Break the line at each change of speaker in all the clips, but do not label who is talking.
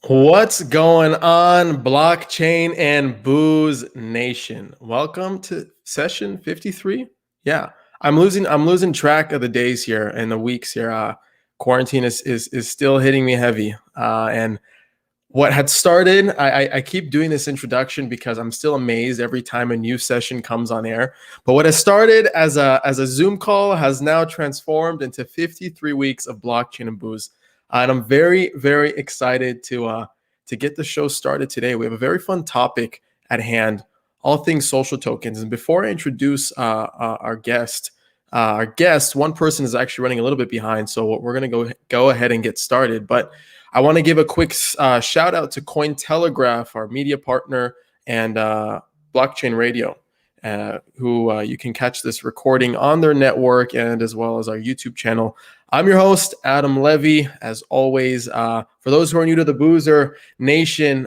What's going on, blockchain and booze nation? Welcome to session 53. Yeah, I'm losing track of the days here and the weeks here. Quarantine is still hitting me heavy. And what had started, I keep doing this introduction because I'm still amazed every time a new session comes on air. But what has started as a Zoom call has now transformed into 53 weeks of blockchain and booze. And I'm very, very excited to get the show started today. We have a very fun topic at hand, all things social tokens. And before I introduce our guest, one person is actually running a little bit behind, so we're going to go ahead and get started. But I want to give a quick shout out to Cointelegraph, our media partner, and Blockchain Radio, who you can catch this recording on their network and as well as our YouTube channel. I'm your host, Adam Levy. As always, for those who are new to the Boozer Nation,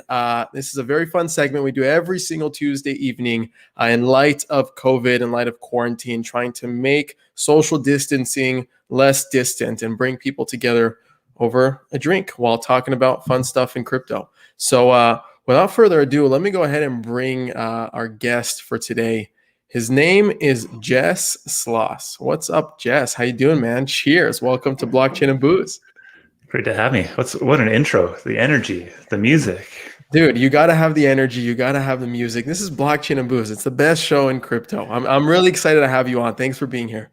this is a very fun segment we do every single Tuesday evening in light of COVID, in light of quarantine, trying to make social distancing less distant and bring people together over a drink while talking about fun stuff in crypto. So without further ado, let me go ahead and bring our guest for today. His name is Jess Sloss. What's up, Jess? How you doing, man? Cheers. Welcome to Blockchain and Booze.
Great to have me. What an intro. The energy, the music.
Dude, you got to have the energy. You got to have the music. This is Blockchain and Booze. It's the best show in crypto. I'm really excited to have you on. Thanks for being here.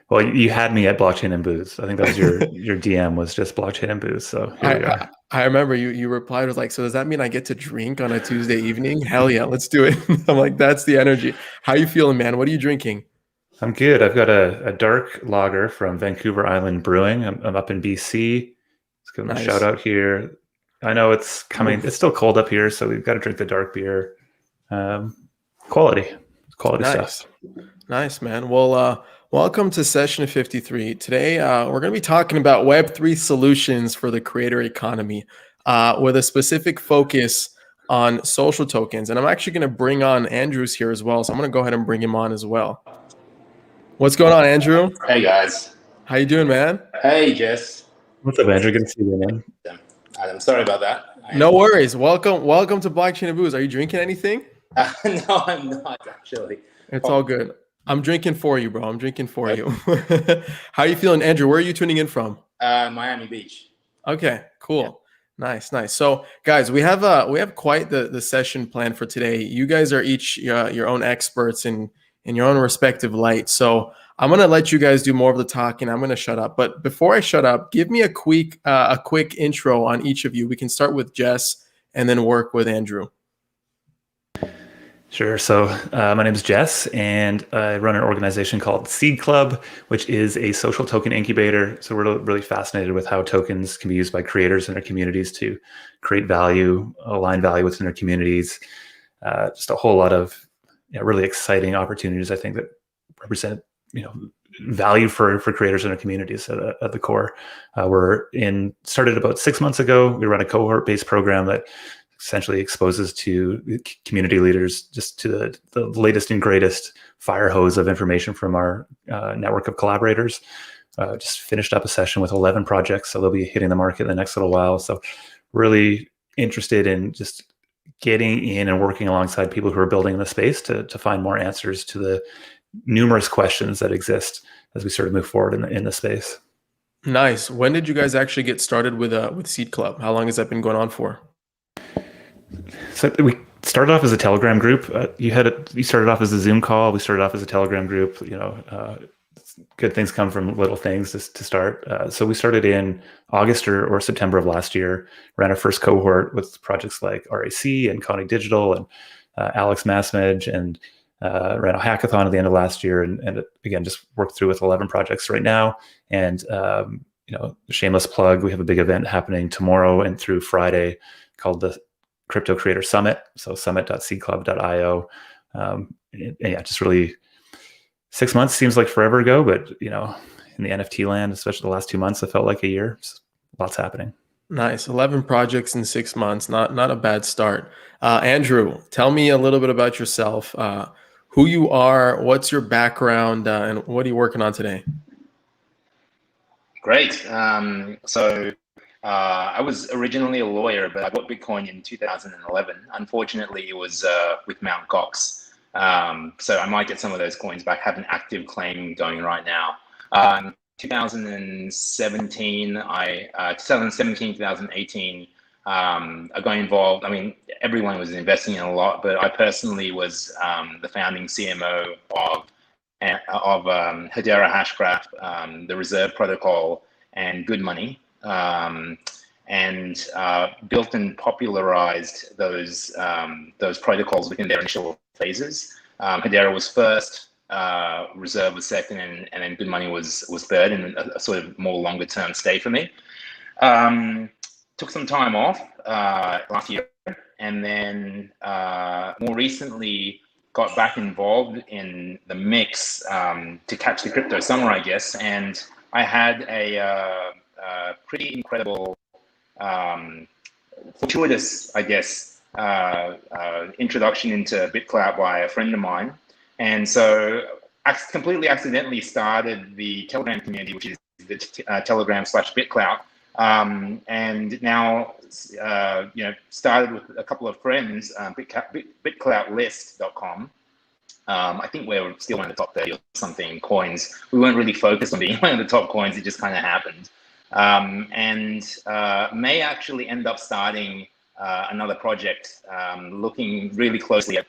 Well, you had me at blockchain and booze. I think that was your DM was just blockchain and booze. So here we are.
I remember you replied was like, so does that mean I get to drink on a Tuesday evening? Hell yeah, let's do it. I'm like, that's the energy. How you feeling, man? What are you drinking?
I'm good. I've got a dark lager from Vancouver Island Brewing. I'm up in BC. Let's give them a shout out here. I know it's coming. It's still cold up here, so we've got to drink the dark beer. Quality stuff.
Nice, man. Well, welcome to session 53. Today, we're going to be talking about Web3 solutions for the creator economy with a specific focus on social tokens. And I'm actually going to bring on Andrew's here as well. So I'm going to go ahead and bring him on as well. What's going on, Andrew?
Hey, guys.
How you doing, man?
Hey, Jess.
What's up, Andrew? Good to see you, man.
I'm sorry about that.
No worries. Welcome to Blockchain and Booze. Are you drinking anything?
No, I'm not, actually.
It's all good. I'm drinking for you, bro. I'm drinking for you. How are you feeling, Andrew? Where are you tuning in from?
Miami Beach.
Okay, cool. Yeah. Nice. So, guys, we have quite the session planned for today. You guys are each your own experts in your own respective light. So I'm gonna let you guys do more of the talking. I'm gonna shut up. But before I shut up, give me a quick intro on each of you. We can start with Jess and then work with Andrew.
Sure. So my name is Jess, and I run an organization called Seed Club, which is a social token incubator. So we're really fascinated with how tokens can be used by creators in their communities to create value, align value within their communities. Just a whole lot of really exciting opportunities, I think, that represent value for creators in their communities at the core. Started about 6 months ago. We run a cohort-based program that essentially exposes to community leaders just to the latest and greatest fire hose of information from our network of collaborators. Just finished up a session with 11 projects, so they'll be hitting the market in the next little while. So really interested in just getting in and working alongside people who are building in the space to find more answers to the numerous questions that exist as we sort of move forward in the space.
Nice. When did you guys actually get started with Seed Club? How long has that been going on for?
So we started off as a Telegram group. You started off as a Zoom call. We started off as a Telegram group. Good things come from little things to start. So we started in August or September of last year. Ran our first cohort with projects like RAC and Connie Digital and Alex Massmage, and ran a hackathon at the end of last year. And again, just worked through with 11 projects right now. And shameless plug, we have a big event happening tomorrow and through Friday called the Crypto Creator Summit. So summit.seedclub.io. Just really 6 months seems like forever ago, but in the NFT land, especially the last 2 months, it felt like a year. Lots happening.
Nice. 11 projects in 6 months. Not a bad start. Andrew, tell me a little bit about yourself. Who you are, what's your background, and what are you working on today?
Great. So I was originally a lawyer, but I bought Bitcoin in 2011. Unfortunately, it was with Mt. Gox. So I might get some of those coins back. Have an active claim going right now. 2017, 2018, I got involved. I mean, everyone was investing in a lot, but I personally was the founding CMO of Hedera Hashgraph, the Reserve Protocol, and Good Money, and built and popularized those protocols within their initial phases. Hedera was first, Reserve was second, and then Good Money was third, in a sort of more longer term stay for me. Took some time off last year, and then more recently got back involved in the mix to catch the crypto summer, I guess. And I had a pretty incredible, fortuitous, I guess, introduction into Bitclout by a friend of mine. And so I completely accidentally started the Telegram community, which is the Telegram/Bitclout. And now, started with a couple of friends, bitcloutlist.com. I think we're still one of the top 30 or something coins. We weren't really focused on being one of the top coins. It just kind of happened. May actually end up starting another project, looking really closely at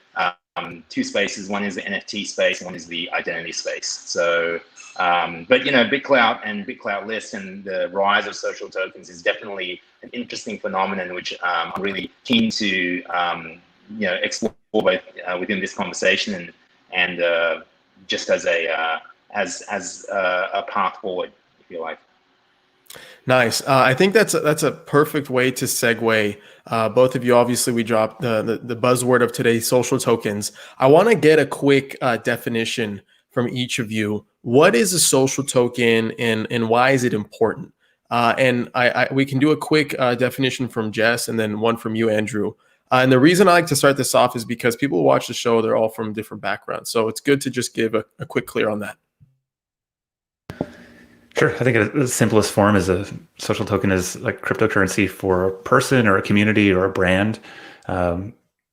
two spaces. One is the NFT space, and one is the identity space. So, but Bitclout and Bitclout List and the rise of social tokens is definitely an interesting phenomenon, which I'm really keen to explore both within this conversation and just as a path forward, if you like.
Nice. I think that's a perfect way to segue. Both of you, obviously, we dropped the buzzword of today, social tokens. I want to get a quick definition from each of you. What is a social token, and why is it important? And we can do a quick definition from Jess, and then one from you, Andrew. And the reason I like to start this off is because people who watch the show, they're all from different backgrounds. So it's good to just give a quick clear on that.
Sure. I think the simplest form is a social token is like cryptocurrency for a person or a community or a brand.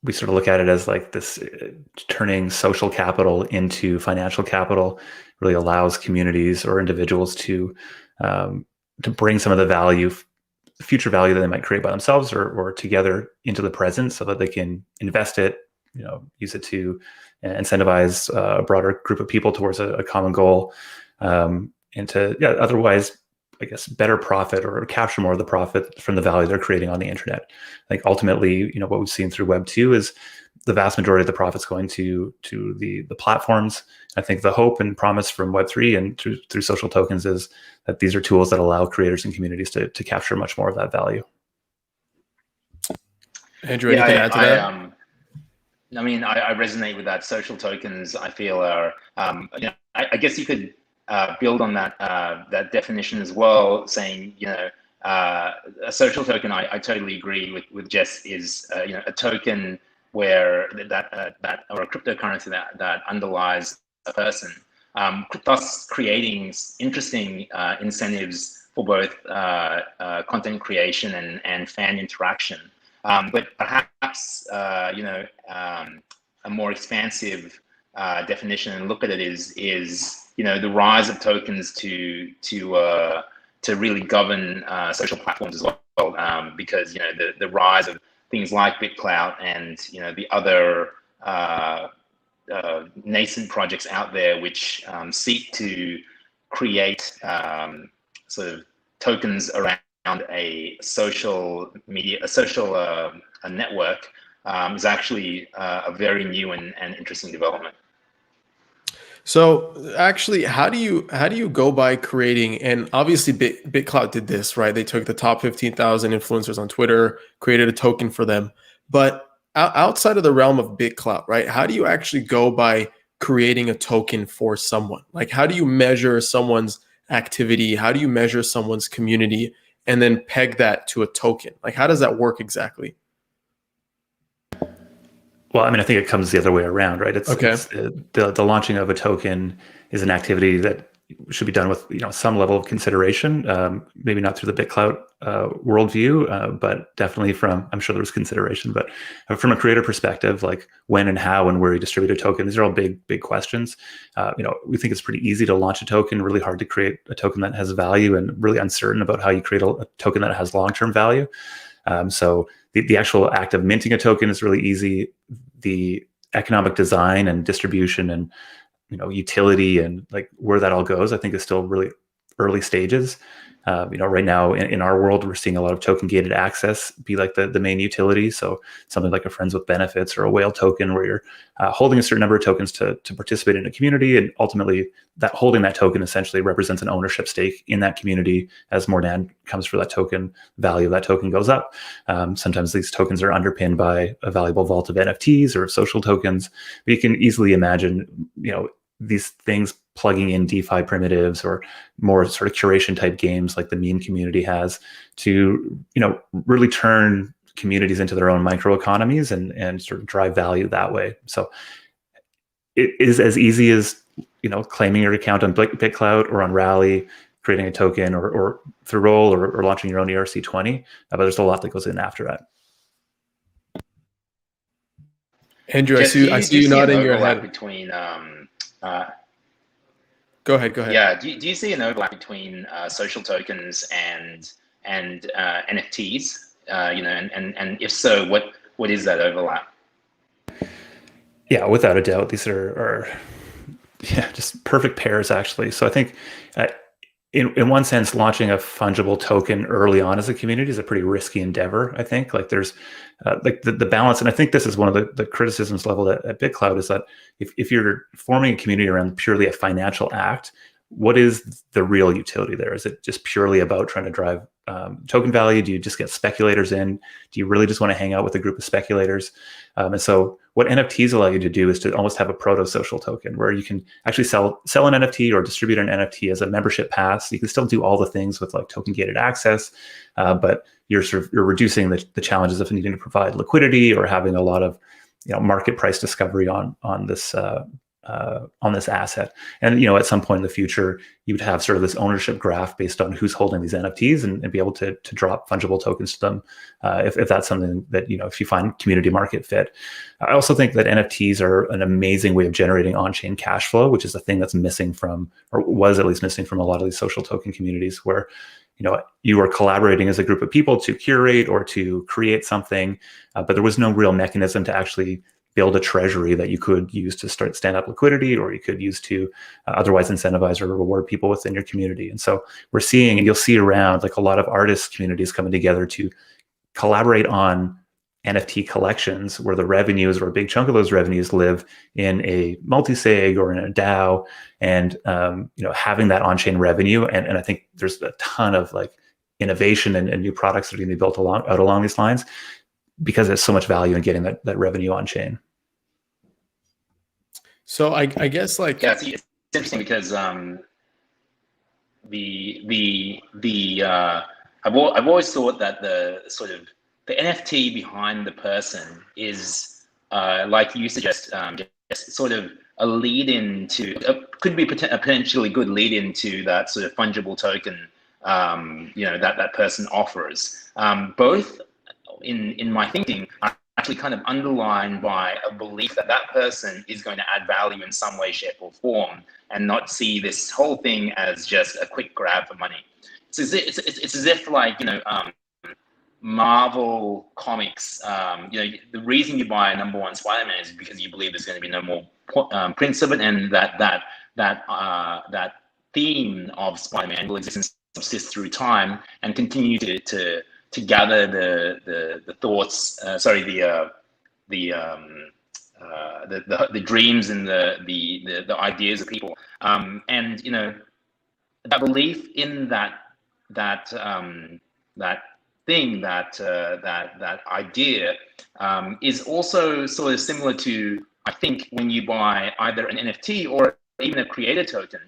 We sort of look at it as like this turning social capital into financial capital really allows communities or individuals to bring some of the value, future value that they might create by themselves or together into the present so that they can invest it, use it to incentivize a broader group of people towards a common goal. And to otherwise, I guess, better profit or capture more of the profit from the value they're creating on the internet. I think ultimately, what we've seen through Web 2 is the vast majority of the profits going to the platforms. I think the hope and promise from Web 3 and through social tokens is that these are tools that allow creators and communities to capture much more of that value.
Andrew, anything to add to that?
I resonate with that. Social tokens, I feel, are, I guess you could build on that definition as well, saying a social token. I totally agree with Jess. Is a token where that or a cryptocurrency that underlies a person, thus creating interesting incentives for both content creation and fan interaction. But perhaps a more expansive definition and look at it is the rise of tokens to really govern social platforms as well, because the rise of things like Bitclout and the other nascent projects out there which seek to create sort of tokens around a social media, a network, is actually a very new and interesting development.
So actually, how do you go by creating? And obviously, Bitclout did this, right? They took the top 15,000 influencers on Twitter, created a token for them. But outside of the realm of Bitclout, right? How do you actually go by creating a token for someone? Like, how do you measure someone's activity? How do you measure someone's community, and then peg that to a token? Like, how does that work exactly?
Well, I think it comes the other way around, right?
Okay.
It's the launching of a token is an activity that should be done with some level of consideration. Maybe not through the Bitclout worldview, but definitely I'm sure there was consideration, but from a creator perspective, like when and how and where you distribute a token, these are all big questions. We think it's pretty easy to launch a token, really hard to create a token that has value, and really uncertain about how you create a token that has long-term value. So the actual act of minting a token is really easy. The economic design and distribution and utility and like where that all goes, I think is still really early stages. Right now in our world, we're seeing a lot of token gated access be like the main utility. So something like a friends with benefits or a whale token, where you're holding a certain number of tokens to participate in a community, and ultimately that holding that token essentially represents an ownership stake in that community. As more demand comes for that token, value of that token goes up. Sometimes these tokens are underpinned by a valuable vault of NFTs or social tokens, but you can easily imagine these things plugging in DeFi primitives or more sort of curation type games like the meme community has, to really turn communities into their own microeconomies and sort of drive value that way. So it is as easy as claiming your account on Bitclout or on Rally, creating a token, or through Roll, or launching your own ERC20, but there's a lot that goes in after that.
Andrew,
Jess,
I see you nodding your head.
Between
Go ahead.
Yeah. Do you see an overlap between social tokens and NFTs? And if so, what is that overlap?
Yeah, without a doubt, these are just perfect pairs, actually. So I think in one sense, launching a fungible token early on as a community is a pretty risky endeavor. I think like there's like the balance, and I think this is one of the criticisms leveled at Bitclout, is that if you're forming a community around purely a financial act, what is the real utility there? Is it just purely about trying to drive token value? Do you just get speculators in? Do you really just want to hang out with a group of speculators? And so what NFTs allow you to do is to almost have a proto-social token where you can actually sell an NFT or distribute an NFT as a membership pass. You can still do all the things with like token gated access, but you're reducing the challenges of needing to provide liquidity or having a lot of market price discovery on this asset. And at some point in the future, you would have sort of this ownership graph based on who's holding these NFTs, and be able to drop fungible tokens to them if that's something that if you find community market fit. I also think that NFTs are an amazing way of generating on-chain cash flow, which is a thing that's missing from, or was at least missing from, a lot of these social token communities, where you are collaborating as a group of people to curate or to create something, but there was no real mechanism to actually build a treasury that you could use to stand up liquidity, or you could use to otherwise incentivize or reward people within your community. And so we're seeing, and you'll see around, like a lot of artist communities coming together to collaborate on NFT collections, where the revenues, or a big chunk of those revenues, live in a multi-sig or in a DAO, and having that on-chain revenue. And I think there's a ton of like innovation and new products that are going to be built along these lines, because there's so much value in getting that revenue on chain.
So I guess like,
yeah, it's interesting because I've always thought that the NFT behind the person is like you suggest, just sort of a lead into, could be a potentially good lead into that sort of fungible token that person offers. Both in my thinking are actually kind of underlined by a belief that that person is going to add value in some way, shape, or form, and not see this whole thing as just a quick grab for money. It's as if like Marvel comics, the reason you buy a #1 Spider-Man is because you believe there's going to be no more prints of it, and that theme of Spider-Man will exist and subsist through time and continue to gather the thoughts, the dreams and the ideas of people, and that belief in that thing, that idea, is also sort of similar to, I think, when you buy either an NFT or even a creator token,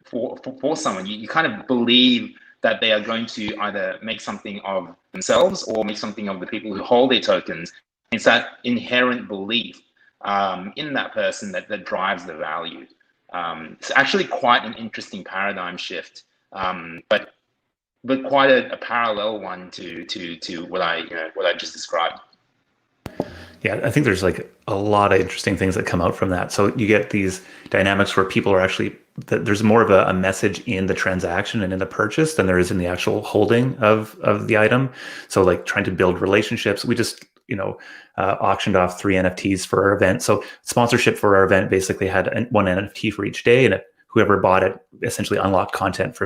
for someone, you kind of believe that they are going to either make something of themselves or make something of the people who hold their tokens. It's that inherent belief in that person that drives the value. It's actually quite an interesting paradigm shift, but quite a parallel one to what I just described.
Yeah, I think there's like a lot of interesting things that come out from that. So you get these dynamics where people are actually, there's more of a message in the transaction and in the purchase than there is in the actual holding of the item. So like trying to build relationships. We just, auctioned off 3 NFTs for our event. So sponsorship for our event basically had one NFT for each day, and whoever bought it essentially unlocked content for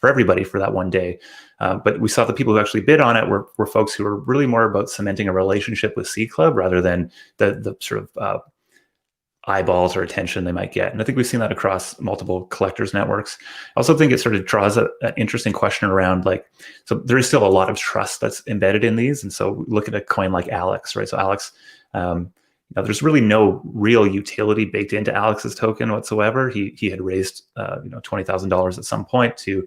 everybody for that one day. But we saw the people who actually bid on it were folks who were really more about cementing a relationship with Seed Club rather than the sort of eyeballs or attention they might get. And I think we've seen that across multiple collectors networks. I also think it sort of draws an interesting question around, like, so there is still a lot of trust that's embedded in these. And so look at a coin like Alex, right? So Alex, there's really no real utility baked into Alex's token whatsoever. He had raised $20,000 at some point to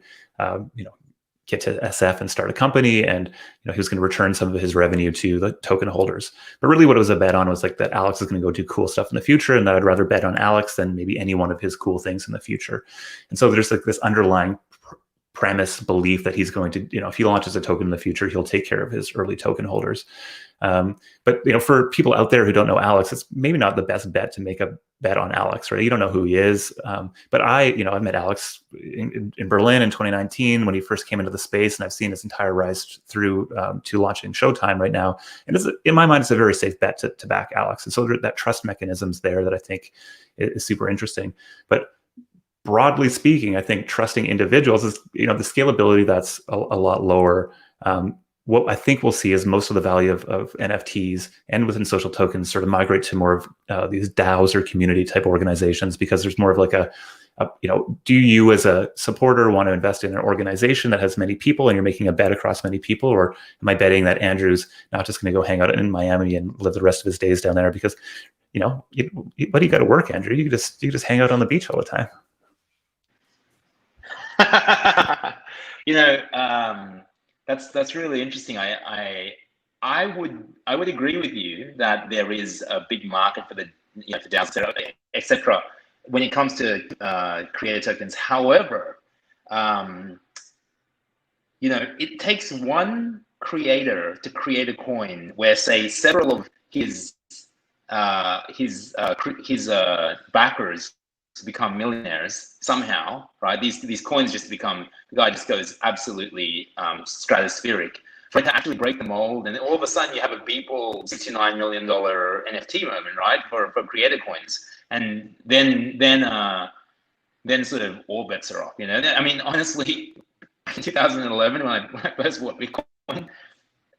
get to SF and start a company, and he was going to return some of his revenue to the token holders. But really what it was a bet on was like that Alex is going to go do cool stuff in the future, and that I'd rather bet on Alex than maybe any one of his cool things in the future. And so there's like this underlying premise belief that he's going to, if he launches a token in the future, he'll take care of his early token holders. But for people out there who don't know Alex, it's maybe not the best bet to make a bet on Alex, right? You don't know who he is. But I met Alex in Berlin in 2019 when he first came into the space, and I've seen his entire rise through to launching Showtime right now. And in my mind, it's a very safe bet to back Alex. And so that trust mechanism's there that I think is super interesting. But broadly speaking, I think trusting individuals is, the scalability that's a lot lower. What I think we'll see is most of the value of NFTs and within social tokens sort of migrate to more of these DAOs or community type organizations, because there's more of like do you as a supporter want to invest in an organization that has many people and you're making a bet across many people, or am I betting that Andrew's not just going to go hang out in Miami and live the rest of his days down there because, but you got to work, Andrew. You just hang out on the beach all the time.
That's really interesting. I would agree with you that there is a big market for the for DAOs, etc. when it comes to creator tokens. However, it takes one creator to create a coin where, say, several of his backers to become millionaires somehow, right? These coins just become, the guy just goes absolutely stratospheric. For it to actually break the mold, and then all of a sudden you have a Beeple $69 million NFT moment, right? For creator coins, and then sort of all bets are off. I mean, honestly, in 2011 when I first bought Bitcoin,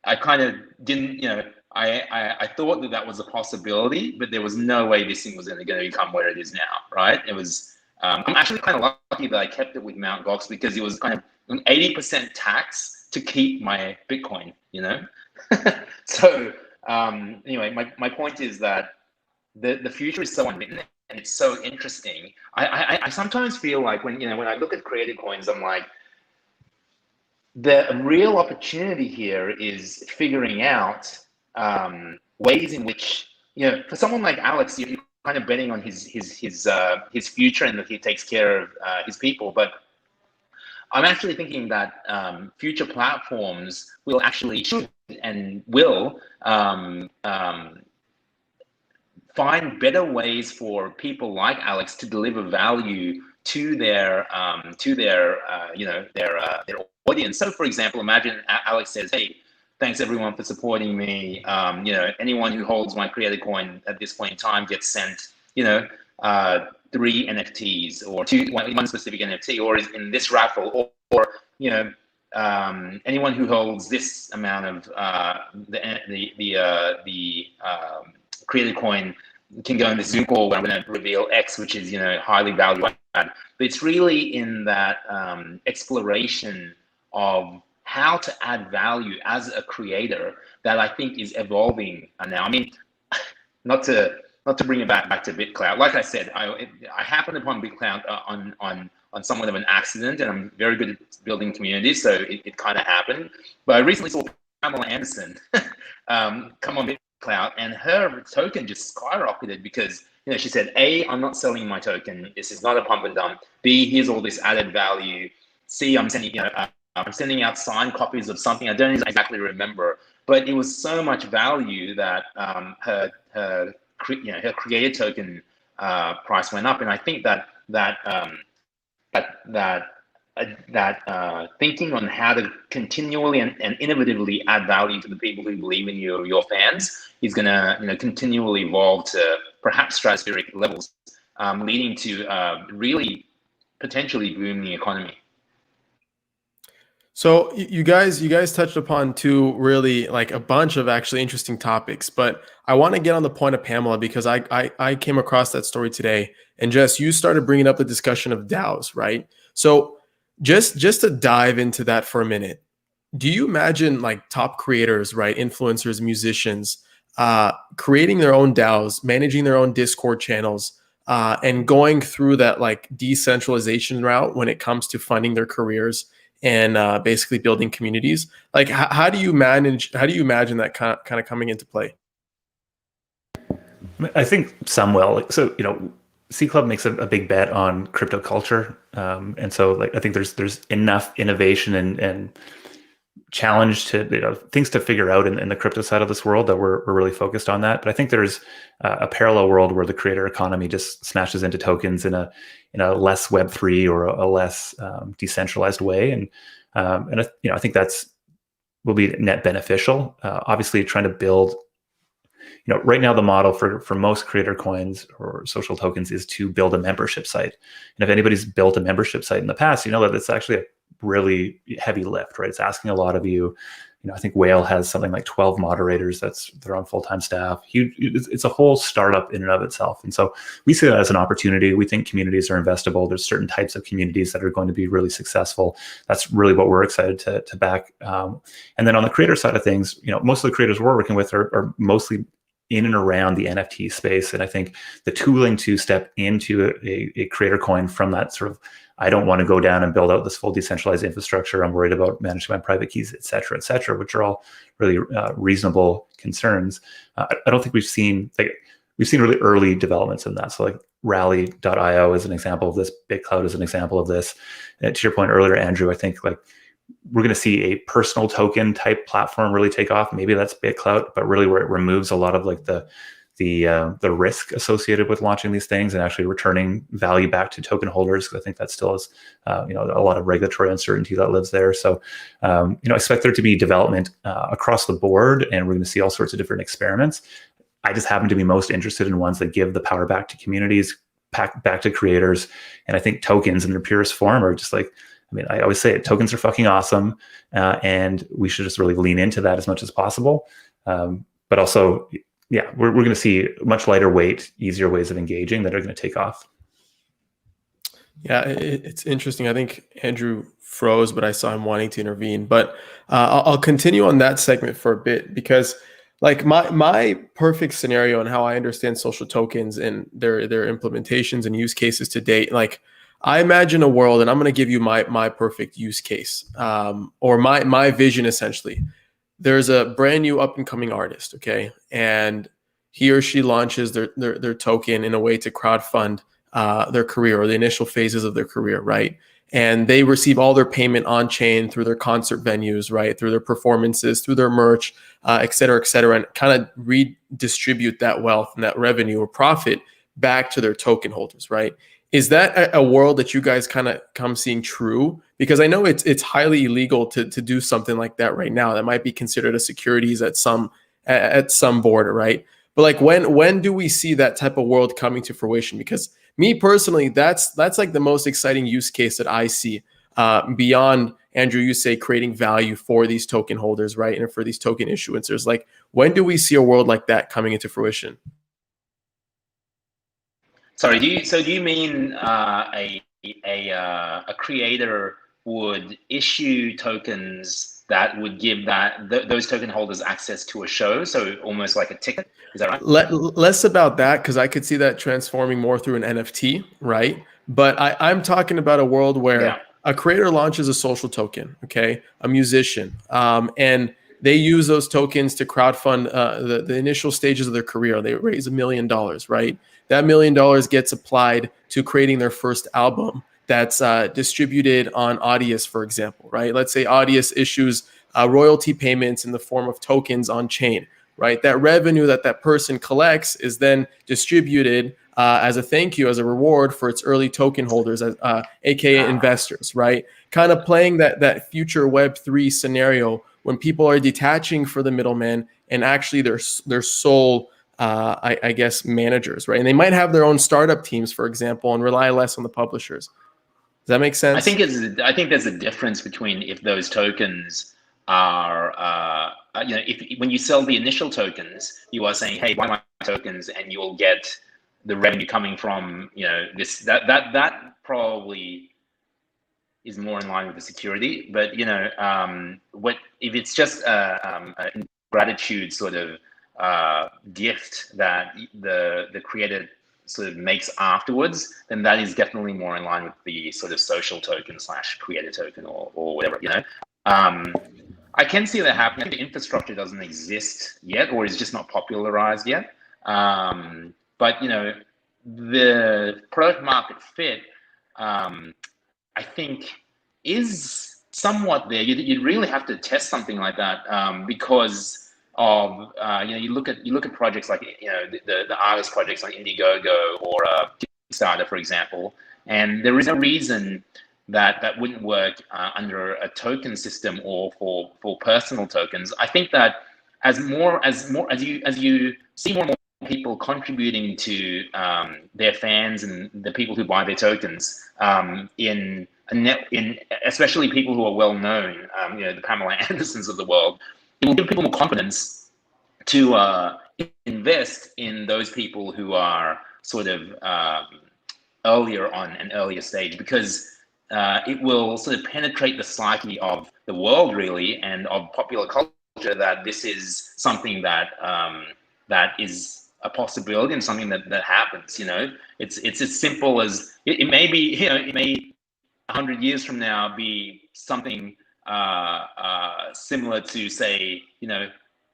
I kind of didn't, I thought that was a possibility, but there was no way this thing was going to become where it is now, right? It was, I'm actually kind of lucky that I kept it with Mt. Gox, because it was kind of an 80% tax to keep my Bitcoin, So anyway, my point is that the future is so unwritten and it's so interesting. I sometimes feel like when I look at created coins, I'm like, the real opportunity here is figuring out ways in which, for someone like Alex, you're kind of betting on his future and that he takes care of his people. But I'm actually thinking that future platforms should and will find better ways for people like Alex to deliver value to their audience. So, for example, imagine Alex says, "Hey, thanks everyone for supporting me. Anyone who holds my creator coin at this point in time gets sent, 3 NFTs or one specific NFT, or is in this raffle, or anyone who holds this amount of the creator coin can go in the Zoom call where I'm going to reveal X, which is highly value add." But it's really in that exploration of how to add value as a creator that I think is evolving now. I mean, not to bring it back to Bitclout. Like I said, I happened upon Bitclout on somewhat of an accident, and I'm very good at building communities, so it kind of happened. But I recently saw Pamela Anderson come on Bitclout, and her token just skyrocketed because she said, A, I'm not selling my token. This is not a pump and dump. B, here's all this added value. C, I'm sending I'm sending out signed copies of something I don't exactly remember, but it was so much value that her creator token price went up, and I think that thinking on how to continually and innovatively add value to the people who believe in your fans is going to continually evolve to perhaps stratospheric levels, leading to really potentially boom the economy.
So you guys touched upon two really like a bunch of actually interesting topics, but I want to get on the point of Pamela because I came across that story today, and Jess, you started bringing up the discussion of DAOs, right? So just to dive into that for a minute, do you imagine like top creators, right, influencers, musicians, creating their own DAOs, managing their own Discord channels, and going through that like decentralization route when it comes to funding their careers and basically building communities? Like, how do you imagine that kind of coming into play?
I think some will. So, C Club makes a big bet on crypto culture, and so like I think there's enough innovation and challenge to things to figure out in the crypto side of this world that we're really focused on that. But I think there's a parallel world where the creator economy just smashes into tokens in a less Web3 or a less decentralized way, and I think that's will be net beneficial. Obviously, trying to build. Right now the model for most creator coins or social tokens is to build a membership site. And if anybody's built a membership site in the past, you know that it's actually a really heavy lift, right? It's asking a lot of you. I think Whale has something like 12 moderators. They're on full-time staff. It's a whole startup in and of itself. And so we see that as an opportunity. We think communities are investable. There's certain types of communities that are going to be really successful. That's really what we're excited to back. And then on the creator side of things, most of the creators we're working with are mostly in and around the NFT space. And I think the tooling to step into a creator coin from that sort of, I don't want to go down and build out this full decentralized infrastructure. I'm worried about managing my private keys, et cetera, which are all really reasonable concerns. I don't think we've seen really early developments in that. So like Rally.io is an example of this. Bitclout is an example of this. To your point earlier, Andrew, I think like we're going to see a personal token type platform really take off. Maybe that's Bitclout, but really where it removes a lot of like the risk associated with launching these things and actually returning value back to token holders. I think that still is, a lot of regulatory uncertainty that lives there. So, expect there to be development across the board, and we're going to see all sorts of different experiments. I just happen to be most interested in ones that give the power back to communities, back to creators. And I think tokens in their purest form are just like, I always say it, tokens are fucking awesome, and we should just really lean into that as much as possible. But also, yeah, we're going to see much lighter weight, easier ways of engaging that are going to take off.
Yeah, it's interesting. I think Andrew froze, but I saw him wanting to intervene. But I'll continue on that segment for a bit because like my perfect scenario and how I understand social tokens and their implementations and use cases to date, like I imagine a world, and I'm going to give you my perfect use case, or my vision essentially. There's a brand new up and coming artist, okay, and he or she launches their token in a way to crowdfund their career or the initial phases of their career, right? And they receive all their payment on chain through their concert venues, right, through their performances, through their merch, et cetera, and kind of redistribute that wealth and that revenue or profit back to their token holders, right? Is that a world that you guys kind of come seeing true? Because I know it's highly illegal to do something like that right now. That might be considered a securities at some border, right? But like when do we see that type of world coming to fruition? Because me personally, that's like the most exciting use case that I see beyond, Andrew, you say creating value for these token holders, right? And for these token issuancers. Like when do we see a world like that coming into fruition?
Sorry, do you mean a creator would issue tokens that would give those token holders access to a show, so almost like a ticket? Is that right?
Less about that, because I could see that transforming more through an NFT, right? But I'm talking about a world where a creator launches a social token, okay, a musician, and They use those tokens to crowdfund the initial stages of their career. They raise $1 million, right? That $1 million gets applied to creating their first album that's distributed on Audius, for example, right? Let's say Audius issues royalty payments in the form of tokens on chain, right? That revenue that person collects is then distributed as a thank you, as a reward for its early token holders, aka investors, right? Kind of playing that future Web3 scenario when people are detaching for the middleman and actually their sole, I guess, managers, right? And they might have their own startup teams, for example, and rely less on the publishers. Does that make sense?
I think there's a difference between if those tokens are, if when you sell the initial tokens, you are saying, hey, buy my tokens, and you'll get the revenue coming from, that probably is more in line with the security. But what if it's just a gratitude sort of gift that the creator sort of makes afterwards, then that is definitely more in line with the sort of social token / creator token or whatever. I can see that happening. The infrastructure doesn't exist yet, or is just not popularized yet. But the product market fit, I think, is somewhat there. You'd really have to test something like that because of you look at projects like the artist projects like Indiegogo or Kickstarter, for example, and there is no reason that wouldn't work under a token system or for personal tokens. I think that as you see more and more people contributing to their fans and the people who buy their tokens in especially people who are well known, the Pamela Andersons of the world, it will give people more confidence to invest in those people who are sort of earlier on an earlier stage, because it will sort of penetrate the psyche of the world, really, and of popular culture, that this is something that that is a possibility and something that happens. It's as simple as it may be. It may 100 years from now be something similar to, say,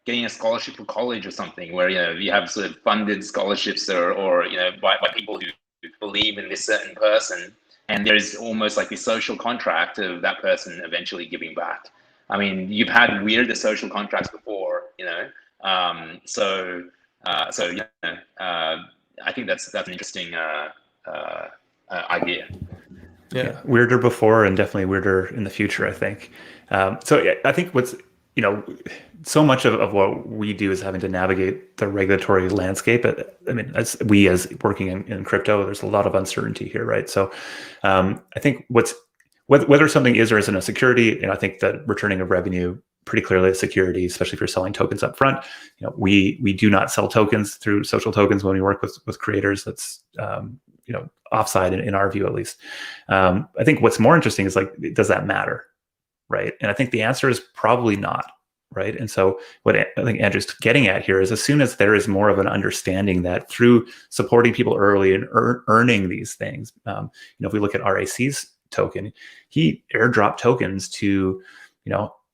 getting a scholarship for college or something, where you have sort of funded scholarships or by people who believe in this certain person, and there is almost like this social contract of that person eventually giving back. I mean, you've had weirder social contracts before, I think that's an interesting idea.
Yeah, weirder before and definitely weirder in the future, I think. So I think what's, so much of what we do is having to navigate the regulatory landscape. I mean, as working in crypto, there's a lot of uncertainty here, right? So I think whether something is or isn't a security, I think that returning of revenue pretty clearly a security, especially if you're selling tokens up front. We do not sell tokens through social tokens when we work with creators. That's offside in our view, at least. I think what's more interesting is, like, does that matter, right? And I think the answer is probably not, right? And so what I think Andrew's getting at here is, as soon as there is more of an understanding that through supporting people early and earning these things, if we look at RAC's token, he airdropped tokens to,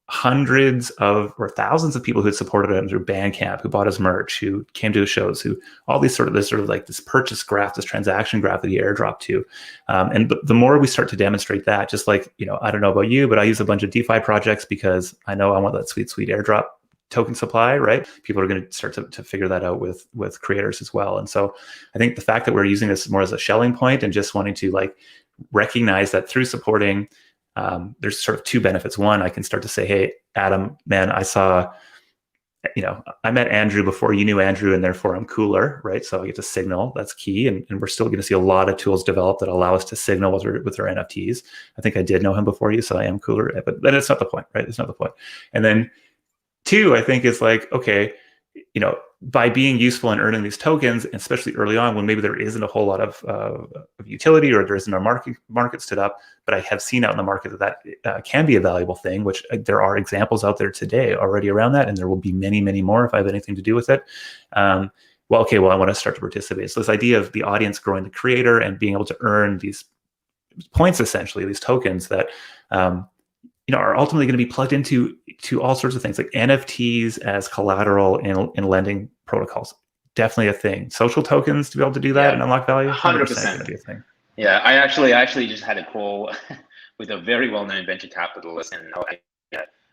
hundreds of or thousands of people who had supported him through Bandcamp, who bought his merch, who came to his shows, who all these sort of like this purchase graph, this transaction graph that he airdropped to. And the more we start to demonstrate that, just like, I don't know about you, but I use a bunch of DeFi projects because I know I want that sweet airdrop token supply, right? People are going to start to figure that out with creators as well. And so I think the fact that we're using this more as a Schelling point and just wanting to, like, recognize that through supporting, there's sort of two benefits. One, I can start to say, hey, Adam, man, I met Andrew before you knew Andrew, and therefore I'm cooler, right? So I get to signal. That's key. And we're still going to see a lot of tools develop that allow us to signal with our NFTs. I think I did know him before you, so I am cooler. But then it's not the point, right? It's not the point. And then two, I think, is like, okay, by being useful and earning these tokens, especially early on when maybe there isn't a whole lot of utility, or there isn't a market stood up, but I have seen out in the market that can be a valuable thing, which there are examples out there today already around that, and there will be many, many more if I have anything to do with it. I want to start to participate. So this idea of the audience growing the creator and being able to earn these points, essentially, these tokens that are ultimately going to be plugged into all sorts of things like NFTs as collateral in lending protocols. Definitely a thing. Social tokens to be able to do that and unlock value, 100% going to be a thing.
Yeah, I actually just had a call with a very well-known venture capitalist, and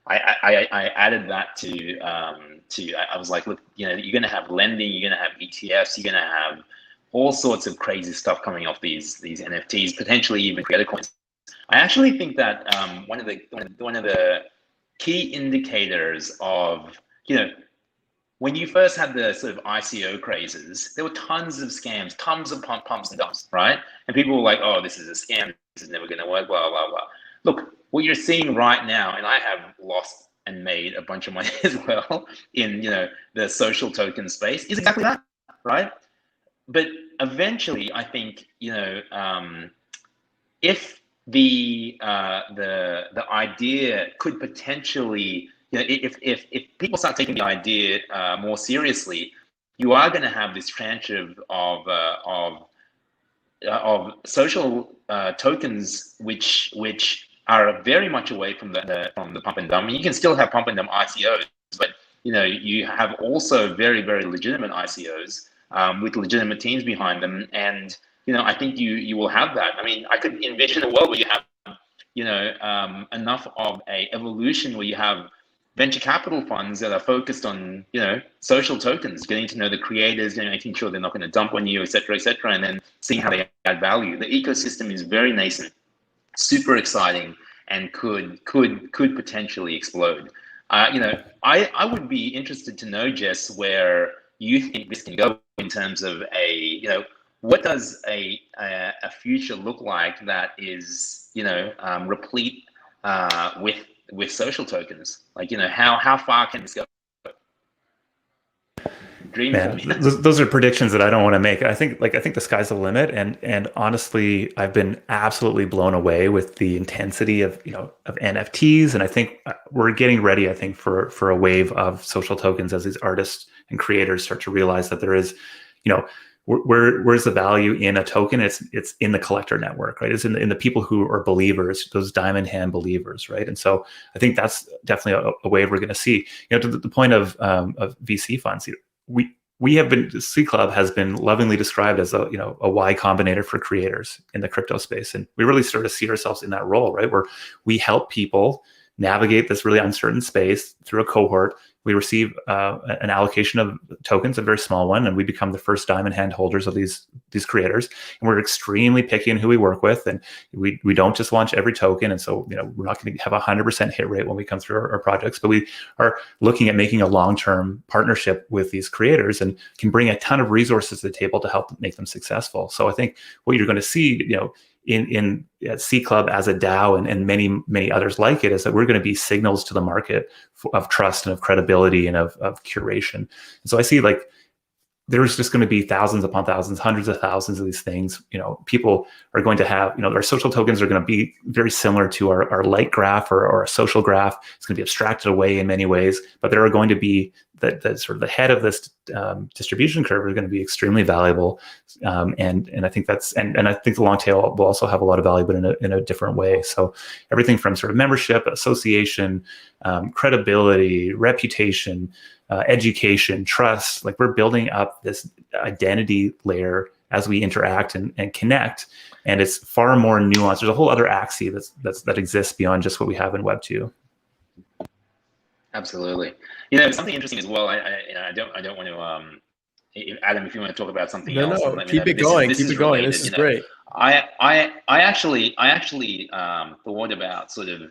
I added that to I was like, look, you're going to have lending, you're going to have ETFs, you're going to have all sorts of crazy stuff coming off these NFTs, potentially even creator coins. I actually think that one of the key indicators of when you first had the sort of ICO crazes, there were tons of scams, tons of pumps and dumps, right? And people were like, "Oh, this is a scam. This is never going to work." Blah blah blah. Look, what you're seeing right now, and I have lost and made a bunch of money as well in the social token space, is exactly that, right? But eventually, I think if the idea could potentially, if people start taking the idea more seriously, you are going to have this tranche of social tokens which are very much away from the pump and dump. I mean, you can still have pump and dump ICOs, but you have also very, very legitimate ICOs with legitimate teams behind them, and I think you will have that. I mean, I could envision a world where you have enough of a evolution where you have venture capital funds that are focused on social tokens, getting to know the creators, making sure they're not going to dump on you, et cetera, and then seeing how they add value. The ecosystem is very nascent, super exciting, and could potentially explode. I would be interested to know, Jess, where you think this can go in terms of what does a future look like that is replete with social tokens? Like how far can this go? Dream for me.
Those are predictions that I don't want to make. I think the sky's the limit, and honestly, I've been absolutely blown away with the intensity of NFTs, and I think we're getting ready. I think for a wave of social tokens as these artists and creators start to realize that there is, where's the value in a token? It's in the collector network, right? It's in the people who are believers, those diamond hand believers, right? And so I think that's definitely a wave we're going to see. To the point of VC funds. We have been, C Club has been lovingly described as a Y Combinator for creators in the crypto space, and we really sort of see ourselves in that role, right, where we help people navigate this really uncertain space through a cohort. We receive an allocation of tokens, a very small one, and we become the first diamond hand holders of these creators. And we're extremely picky in who we work with, and we don't just launch every token. And so we're not going to have 100% hit rate when we come through our projects, but we are looking at making a long-term partnership with these creators and can bring a ton of resources to the table to help make them successful. So I think what you're going to see, in C Club as a DAO and many others like it, is that we're going to be signals to the market of trust and of credibility and of curation. And so I see there's just going to be thousands upon thousands, hundreds of thousands of these things. People are going to have, our social tokens are going to be very similar to our light graph or a social graph. It's going to be abstracted away in many ways, but there are going to be that sort of the head of this distribution curve is going to be extremely valuable. And I think and I think the long tail will also have a lot of value, but in a different way. So everything from sort of membership, association, credibility, reputation, education, trust, we're building up this identity layer as we interact and connect. And it's far more nuanced. There's a whole other axis that exists beyond just what we have in Web 2.
Absolutely. Something interesting as well. I don't want to, Adam, if you want to talk about something else.
No, keep it going. This is great.
I actually thought about sort of,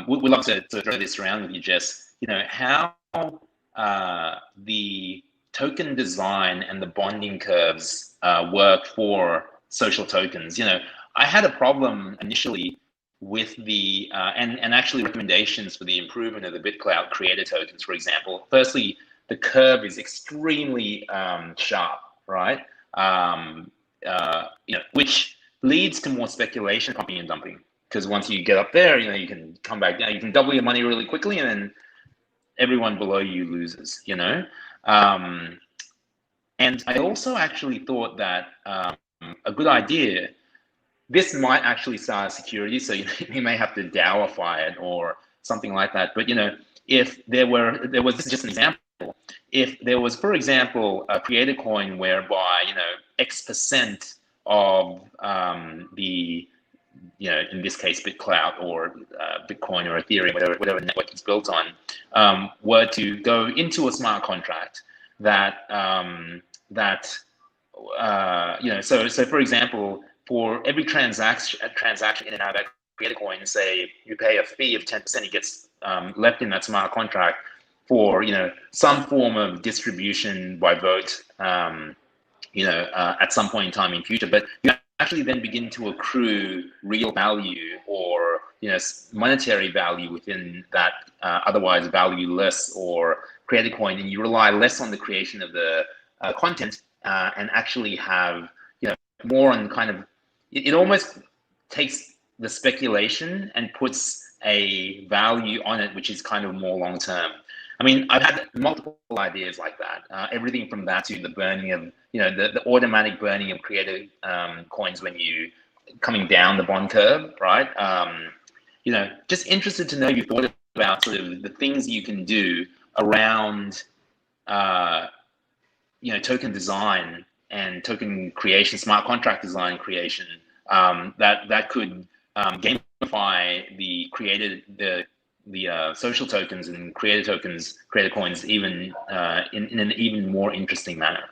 we'd love to throw this around with you, Jess, how the token design and the bonding curves work for social tokens. I had a problem initially with the and actually recommendations for the improvement of the Bitclout creator tokens, for example. Firstly, the curve is extremely sharp, right? Which leads to more speculation, pumping and dumping. Because once you get up there, you can come back down. You can double your money really quickly, and then everyone below you loses. And I also actually thought that a good idea this might actually start security, so you may have to DAOify it or something like that. But if there was this is just an example. If there was, for example, a creator coin whereby X% of the in this case Bitclout or Bitcoin or Ethereum, whatever network it's built on, were to go into a smart contract that so for example, for every transaction in and out of that creator coin, say you pay a fee of 10%, it gets left in that smart contract for some form of distribution by vote, at some point in time in future. But you actually then begin to accrue real value or monetary value within that otherwise valueless or creator coin, and you rely less on the creation of the content and actually have more on kind of it almost takes the speculation and puts a value on it, which is kind of more long term. I mean, I've had multiple ideas like that. Everything from that to the burning of, the automatic burning of creator coins when you coming down the bond curve, right? Just interested to know your thought about sort of the things you can do around, token design and token creation, smart contract design creation that could gamify the social tokens and creator coins even in an even more interesting manner.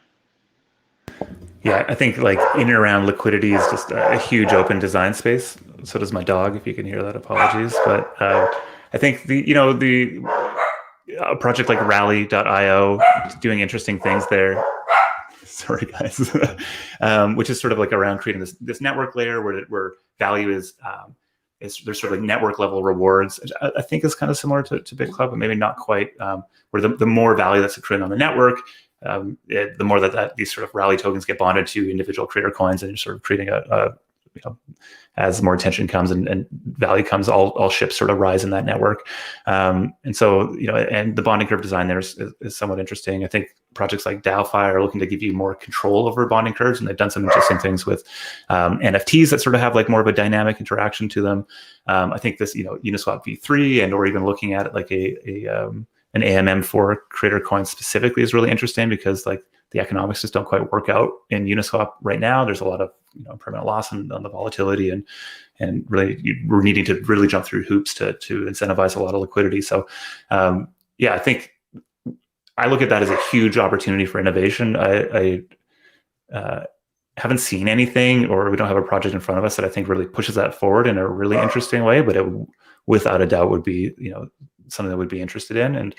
Yeah, I think like in and around liquidity is just a huge open design space. So does my dog, if you can hear that, apologies. But I think a project like Rally.io is doing interesting things there. Sorry, guys. Which is sort of like around creating this network layer where value is there's sort of like network level rewards. I think is kind of similar to Bitclout, but maybe not quite. Where the more value that's accruing on the network, the more that these sort of Rally tokens get bonded to individual creator coins, and you're sort of creating as more attention comes and value comes, all ships sort of rise in that network. And so, and the bonding curve design there is somewhat interesting. I think projects like DAOify are looking to give you more control over bonding curves, and they've done some interesting things with NFTs that sort of have like more of a dynamic interaction to them. I think this, Uniswap v3 or even looking at it like an AMM for creator coins specifically is really interesting, because like the economics just don't quite work out in Uniswap right now. There's a lot of permanent loss on the volatility, and really we're needing to really jump through hoops to incentivize a lot of liquidity. So I think I look at that as a huge opportunity for innovation. I haven't seen anything, or we don't have a project in front of us that I think really pushes that forward in a really interesting way, but it without a doubt would be something that would be interested in. And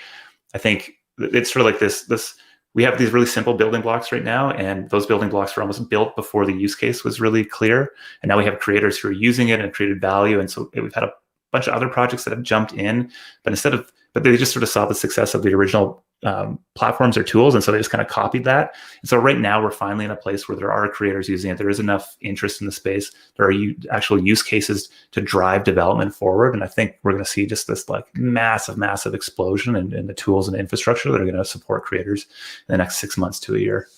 I think it's sort of like this we have these really simple building blocks right now, and those building blocks were almost built before the use case was really clear. And now we have creators who are using it and created value. And so we've had a bunch of other projects that have jumped in, but they just sort of saw the success of the original platforms or tools, and so they just kind of copied that. And so right now we're finally in a place where there are creators using it. There is enough interest in the space. There are actual use cases to drive development forward, and I think we're going to see just this like massive explosion in the tools and infrastructure that are going to support creators in the next 6 months to a year.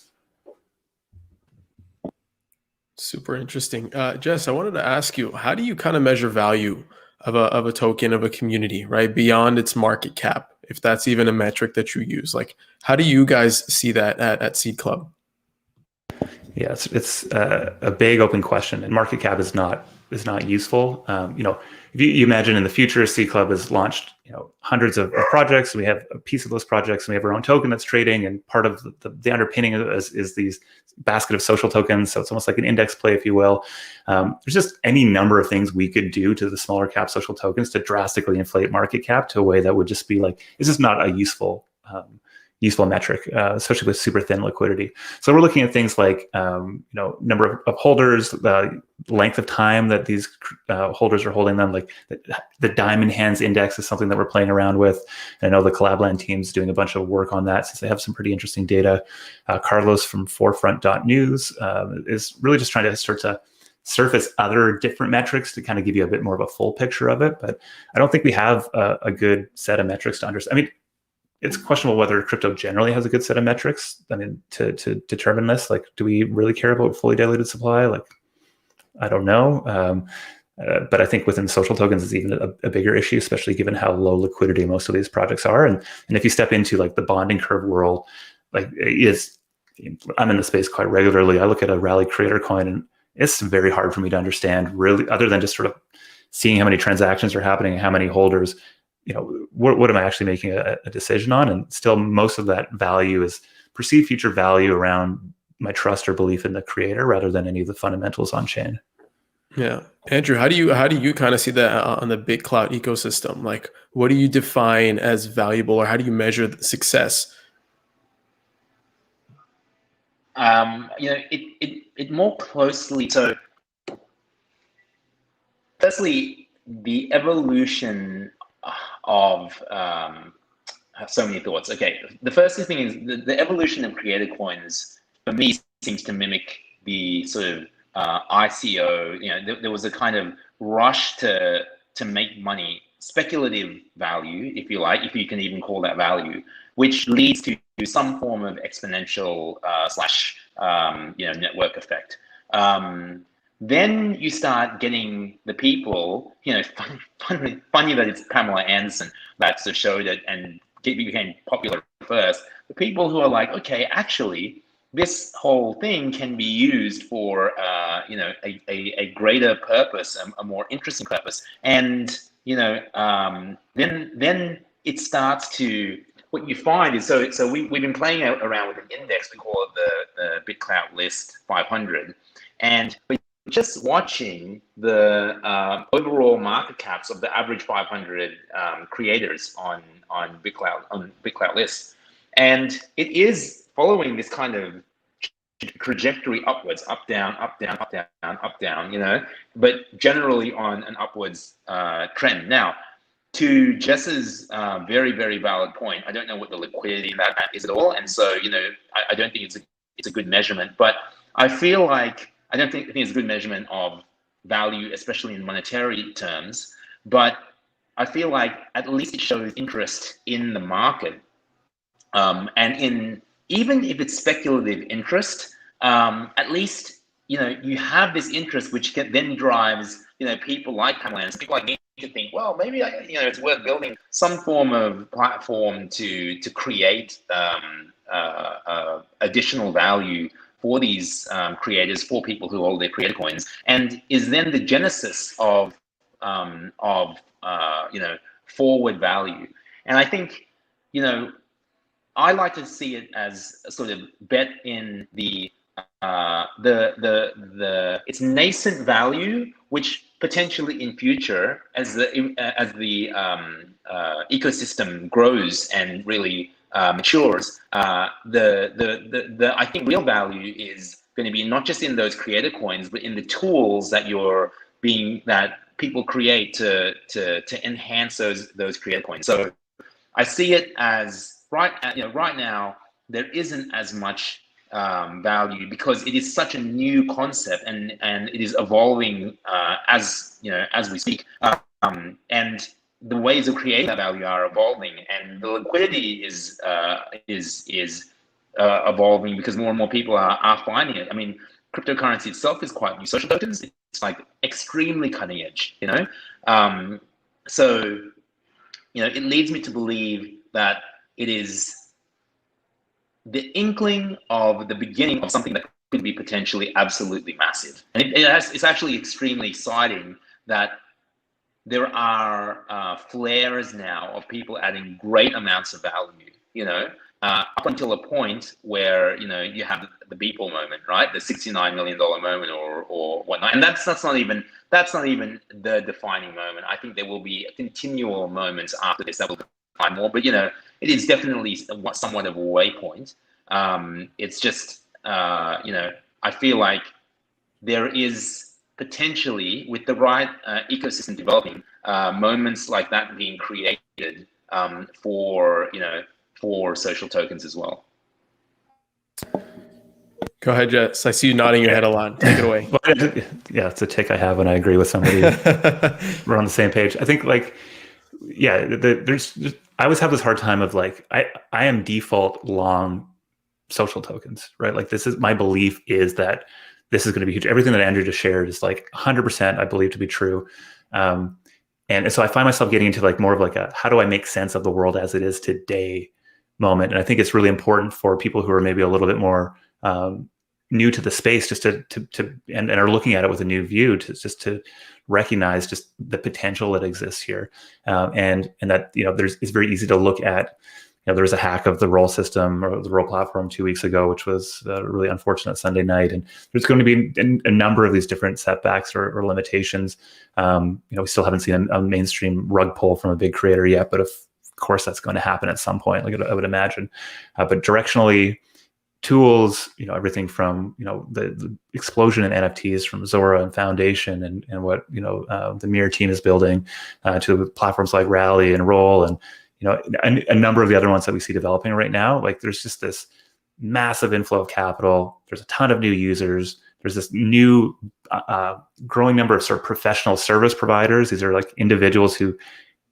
Super interesting. Jess, I wanted to ask you, how do you kind of measure value of a token, of a community, right, beyond its market cap, if that's even a metric that you use? Like, how do you guys see that at Seed Club?
Yeah, it's a big open question, and market cap is not useful. If you imagine in the future, Seed Club has launched hundreds of projects. We have a piece of those projects, and we have our own token that's trading, and part of the underpinning is these basket of social tokens. So it's almost like an index play, if you will. There's just any number of things we could do to the smaller cap social tokens to drastically inflate market cap to a way that would just be like, it's just not a useful metric, especially with super thin liquidity. So we're looking at things like number of holders, the length of time that these holders are holding them. Like the Diamond Hands Index is something that we're playing around with. And I know the Collabland team's doing a bunch of work on that, since they have some pretty interesting data. Carlos from Forefront.news is really just trying to start to surface other different metrics to kind of give you a bit more of a full picture of it. But I don't think we have a good set of metrics to understand. I mean, it's questionable whether crypto generally has a good set of metrics. I mean, to determine this, like, do we really care about fully diluted supply? Like, I don't know. But I think within social tokens is even a bigger issue, especially given how low liquidity most of these projects are. And if you step into like the bonding curve world, like I'm in the space quite regularly. I look at a Rally Creator coin, and it's very hard for me to understand, really, other than just sort of seeing how many transactions are happening, how many holders. What am I actually making a decision on? And still, most of that value is perceived future value around my trust or belief in the creator, rather than any of the fundamentals on chain.
Yeah. Andrew, how do you kind of see that on the Bitclout ecosystem? Like, what do you define as valuable, or how do you measure the success?
It more closely. So, firstly, the evolution of have so many thoughts. Okay, the first thing is the evolution of creator coins for me seems to mimic the sort of ICO. There was a kind of rush to make money, speculative value, if you like, if you can even call that value, which leads to some form of exponential slash network effect. Then you start getting the people, funny that it's Pamela Anderson that sort of showed it and became popular first. The people who are like, okay, actually, this whole thing can be used for, a greater purpose, a more interesting purpose, and then it starts to. What you find is so we've been playing around with an index. We call it the Bitclout list 500, and just watching the overall market caps of the average 500 creators on Bitclout lists, and it is following this kind of trajectory upwards, up down, up down, up down, up down. But generally on an upwards trend. Now, to Jess's very, very valid point, I don't know what the liquidity in that is at all, and so I don't think it's a good measurement. But I feel like I think it's a good measurement of value, especially in monetary terms. But I feel like at least it shows interest in the market, and even if it's speculative interest, at least you have this interest, which then drives people like Pamela Anderson, people like me to think, well, maybe it's worth building some form of platform to create additional value for these creators, for people who hold their creator coins, and is then the genesis of forward value. And I think I like to see it as a sort of bet in the its nascent value, which potentially in future, as the ecosystem grows and really matures, the I think real value is going to be not just in those creator coins, but in the tools that that people create to enhance those creator coins. So I see it as right now there isn't as much value because it is such a new concept and it is evolving as we speak, and the ways of creating that value are evolving, and the liquidity is evolving because more and more people are finding it. I mean, cryptocurrency itself is quite new. Social tokens, it's like extremely cutting edge, so it leads me to believe that it is the inkling of the beginning of something that could be potentially absolutely massive. And it's actually extremely exciting that there are flares now of people adding great amounts of value, up until a point where, you have the Beeple moment, right? The $69 million moment or whatnot. And that's not even the defining moment. I think there will be continual moments after this that will define more, but it is definitely somewhat of a waypoint. It's just, I feel like there is potentially, with the right ecosystem developing, moments like that being created for social tokens as well.
Go ahead, Jess. I see you nodding your head a lot. Take it away.
Yeah, it's a tick I have when I agree with somebody. We're on the same page. I think, I always have this hard time of I am default long social tokens, right? Like, this is my belief is that this is going to be huge. Everything that Andrew just shared is like 100% I believe to be true. And so I find myself getting into like more of like a, how do I make sense of the world as it is today moment? And I think it's really important for people who are maybe a little bit more new to the space, just to and are looking at it with a new view, to recognize just the potential that exists here, and that it's very easy to look at. There was a hack of the role system or the role platform 2 weeks ago, which was a really unfortunate Sunday night. And there's going to be a number of these different setbacks or limitations. We still haven't seen a mainstream rug pull from a big creator yet, but of course that's going to happen at some point, like I would imagine. But directionally, tools, everything from the explosion in NFTs from Zora and Foundation and what the Mirror team is building, to platforms like Rally and Roll, and a number of the other ones that we see developing right now. Like there's just this massive inflow of capital. There's a ton of new users. There's this new growing number of sort of professional service providers. These are like individuals who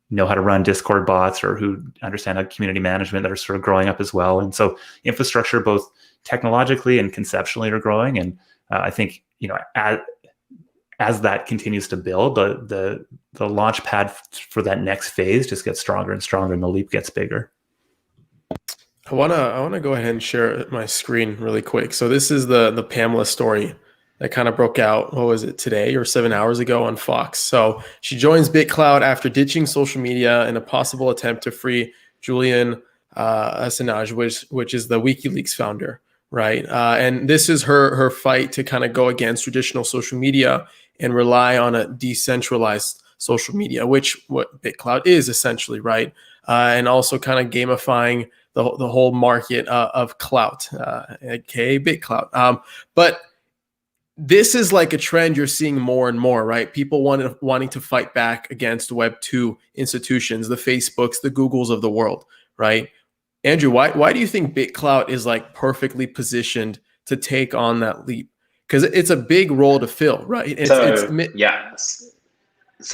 know how to run Discord bots or who understand how community management, that are sort of growing up as well. And so infrastructure, both technologically and conceptually, are growing. And I think, as that continues to build, the launch pad for that next phase just gets stronger and stronger, and the leap gets bigger.
I wanna go ahead and share my screen really quick. So this is the Pamela story that kind of broke out. What was it, today or 7 hours ago on Fox? So she joins Bitclout after ditching social media in a possible attempt to free Julian Assange, which is the WikiLeaks founder, right? And this is her fight to kind of go against traditional social media and rely on a decentralized social media, which what Bitclout is essentially, right? And also kind of gamifying the whole market of clout, aka Bitclout. But this is like a trend you're seeing more and more, right? People wanting to fight back against Web 2 institutions, the Facebooks, the Googles of the world, right? Andrew, why do you think Bitclout is like perfectly positioned to take on that leap? Because it's a big role to fill, right?
So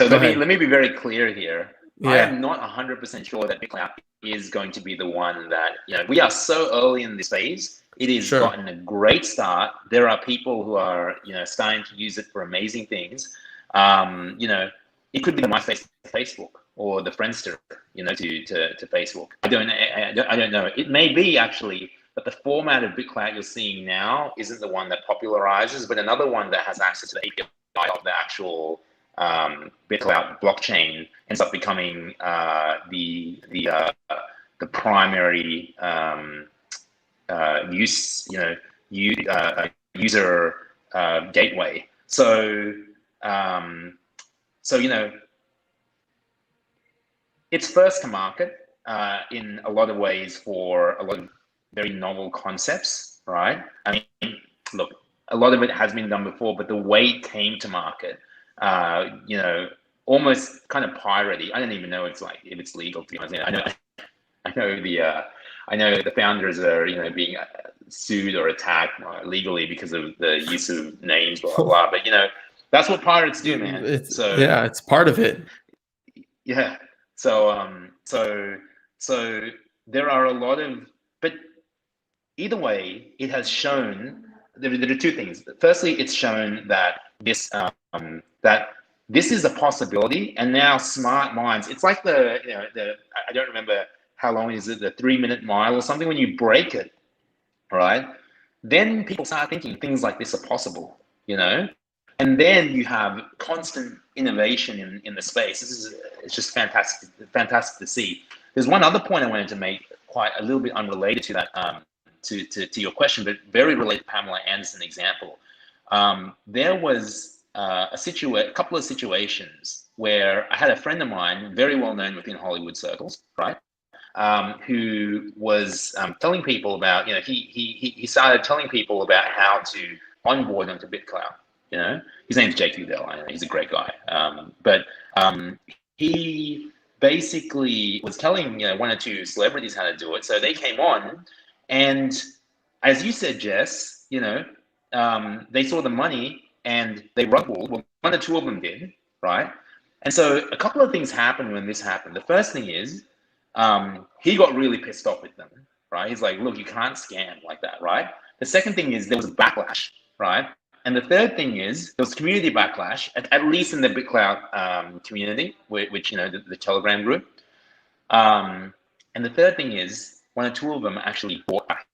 let me be very clear here.
Yeah.
I am not 100% sure that Bitclout is going to be the one that, we are so early in this phase. It has gotten a great start. There are people who are, starting to use it for amazing things. It could be the MySpace to Facebook, or the Friendster, to Facebook. I don't know. It may be actually, but the format of Bitclout you're seeing now isn't the one that popularizes, but another one that has access to the API of the actual Bitclout blockchain ends up becoming the primary user gateway. So it's first to market in a lot of ways for a lot of very novel concepts, right? I mean, look, a lot of it has been done before, but the way it came to market, almost kind of piratey. I don't even know if it's legal, to be honest. I know the founders are being sued or attacked legally because of the use of names, blah blah blah. But that's what pirates do, man.
It's part of it.
Yeah. So there are a lot of, but either way, it has shown there are two things. Firstly, it's shown that this is a possibility, and now smart minds. It's like I don't remember how long is it, the 3-minute mile or something. When you break it, right, then people start thinking things like this are possible, and then you have constant innovation in the space. It's just fantastic to see. There's one other point I wanted to make, quite a little bit unrelated to that, to your question, but very related to Pamela Anderson example. There was a couple of situations where I had a friend of mine, very well known within Hollywood circles, right, who was telling people about, he started telling people about how to onboard them to Bitclout. His name's Jake Udell. I know he's a great guy, but he basically was telling one or two celebrities how to do it. So they came on, and as you said, Jess, they saw the money and they rug pulled. Well, one or two of them did, right? And so a couple of things happened when this happened. The first thing is he got really pissed off with them, right? He's like, look, you can't scam like that, right? The second thing is there was a backlash, right? And the third thing is there was community backlash, at least in the Bitclout community, which the Telegram group. And the third thing is one or two of them actually bought back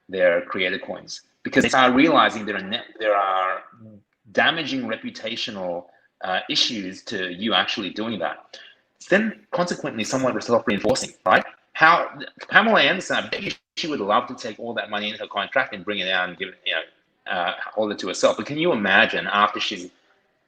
their creator coins because they started realizing there are damaging reputational issues to you actually doing that. It's then consequently somewhat self-reinforcing, right? How Pamela Anderson, I bet she would love to take all that money in her contract and bring it out and give it, hold it to herself. But can you imagine after she's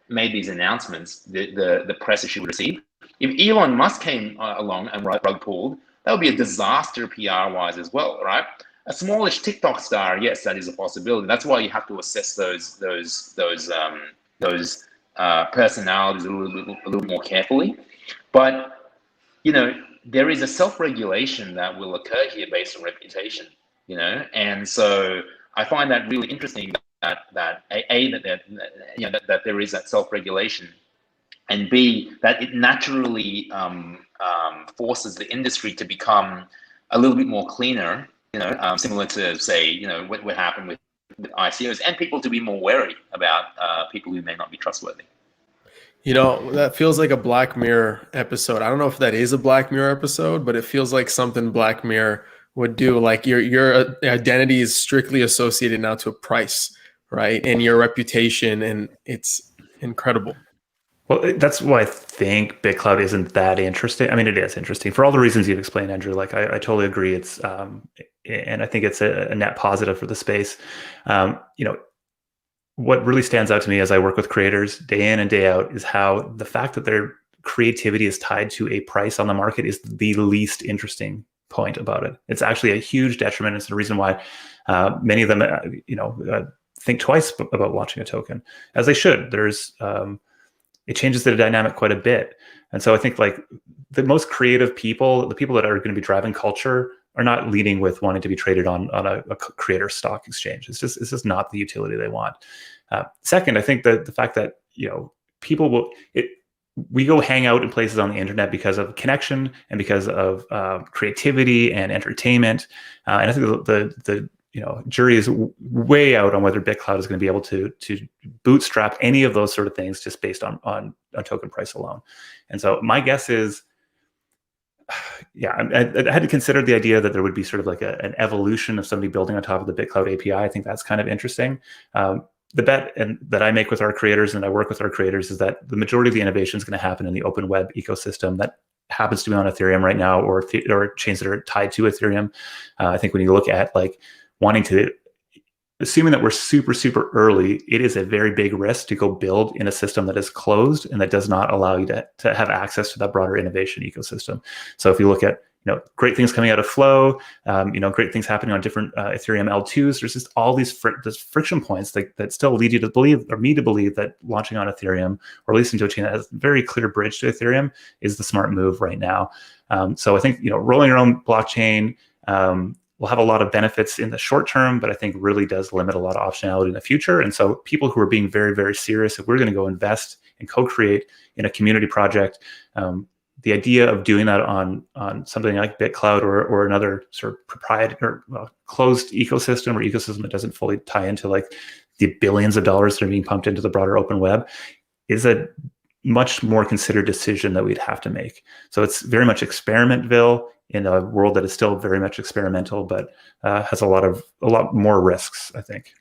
made these announcements, the press that she would receive? If Elon Musk came along and rug pulled, that would be a disaster PR-wise as well, right? A smallish TikTok star, yes, that is a possibility. That's why you have to assess those personalities a little more carefully. But there is a self-regulation that will occur here based on reputation. And so I find that really interesting that there is that self-regulation, and B, that it naturally forces the industry to become a little bit more cleaner. Similar to say, what happened with ICOs, and people to be more wary about people who may not be trustworthy.
That feels like a Black Mirror episode. I don't know if that is a Black Mirror episode, but it feels like something Black Mirror would do. Like your identity is strictly associated now to a price, right? And your reputation, and it's incredible.
Well, that's why I think Bitclout isn't that interesting. I mean, it is interesting for all the reasons you've explained, Andrew. Like, I totally agree. It's and I think it's a net positive for the space. What really stands out to me as I work with creators day in and day out is how the fact that their creativity is tied to a price on the market is the least interesting point about it. It's actually a huge detriment. It's the reason why many of them, think twice about launching a token, as they should. It changes the dynamic quite a bit. And so I think like the most creative people, the people that are going to be driving culture, are not leading with wanting to be traded on a creator stock exchange. It's just not the utility they want. Second, I think that the fact that people we go hang out in places on the internet because of connection and because of creativity and entertainment. And I think the jury is way out on whether Bitclout is going to be able to bootstrap any of those sort of things just based on token price alone. And so my guess is, I had to consider the idea that there would be sort of like an evolution of somebody building on top of the Bitclout API. I think that's kind of interesting. The bet that I make with our creators and I work with our creators is that the majority of the innovation is going to happen in the open web ecosystem that happens to be on Ethereum right now, or chains that are tied to Ethereum. I think when you look at like assuming that we're super, super early, it is a very big risk to go build in a system that is closed and that does not allow you to have access to that broader innovation ecosystem. So if you look at great things coming out of Flow, great things happening on different Ethereum L2s, there's just all these friction points that still lead you to believe, or me to believe, that launching on Ethereum, or at least into a chain that has a very clear bridge to Ethereum, is the smart move right now. So I think rolling your own blockchain will have a lot of benefits in the short term, but I think really does limit a lot of optionality in the future. And so people who are being very, very serious, if we're going to go invest and co-create in a community project, the idea of doing that on something like Bitclout or another sort of proprietary or closed ecosystem, or ecosystem that doesn't fully tie into like the billions of dollars that are being pumped into the broader open web, is a much more considered decision that we'd have to make. So it's very much experimentville in a world that is still very much experimental, but has a lot more risks, I think.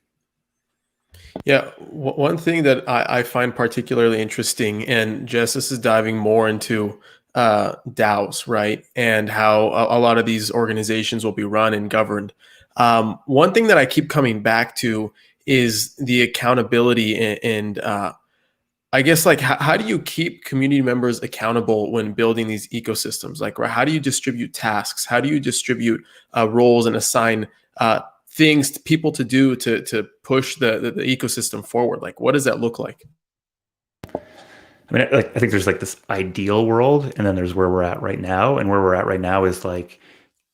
Yeah, one thing that I find particularly interesting, and Jess, this is diving more into DAOs, right? And how a lot of these organizations will be run and governed. One thing that I keep coming back to is the accountability and I guess, like, how do you keep community members accountable when building these ecosystems? Like, right, how do you distribute tasks? How do you distribute roles and assign things to people to do to push the ecosystem forward? Like, what does that look like?
I mean, I think there's like this ideal world, and then there's where we're at right now. And where we're at right now is like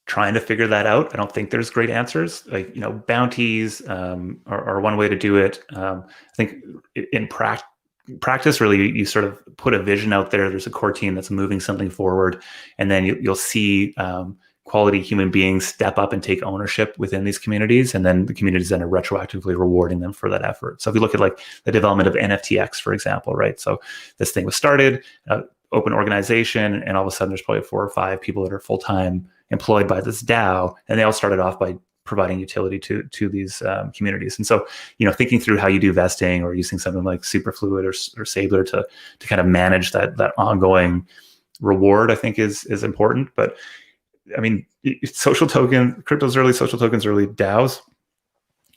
trying to figure that out. I don't think there's great answers. Like, bounties are one way to do it. I think in practice, really, you sort of put a vision out there. There's a core team that's moving something forward, and then you'll see quality human beings step up and take ownership within these communities, and then the communities then are retroactively rewarding them for that effort. So if you look at like the development of NFTX, for example, right? So this thing was started, open organization, and all of a sudden there's probably 4 or 5 people that are full-time employed by this DAO, and they all started off by providing utility to these communities. And so, thinking through how you do vesting or using something like Superfluid or Sabler to kind of manage that ongoing reward, I think is important. But I mean, crypto's early, social tokens early, DAOs.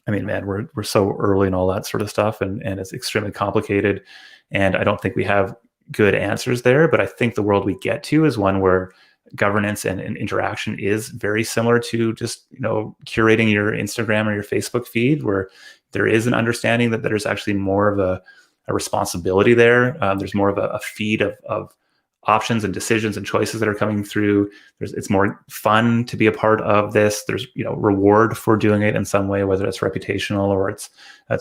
I mean, man, we're so early in all that sort of stuff, and it's extremely complicated. And I don't think we have good answers there. But I think the world we get to is one where governance and interaction is very similar to just curating your Instagram or your Facebook feed, where there is an understanding that there's actually more of a responsibility there. There's more of a feed of options and decisions and choices that are coming through. It's more fun to be a part of this. There's reward for doing it in some way, whether it's reputational or it's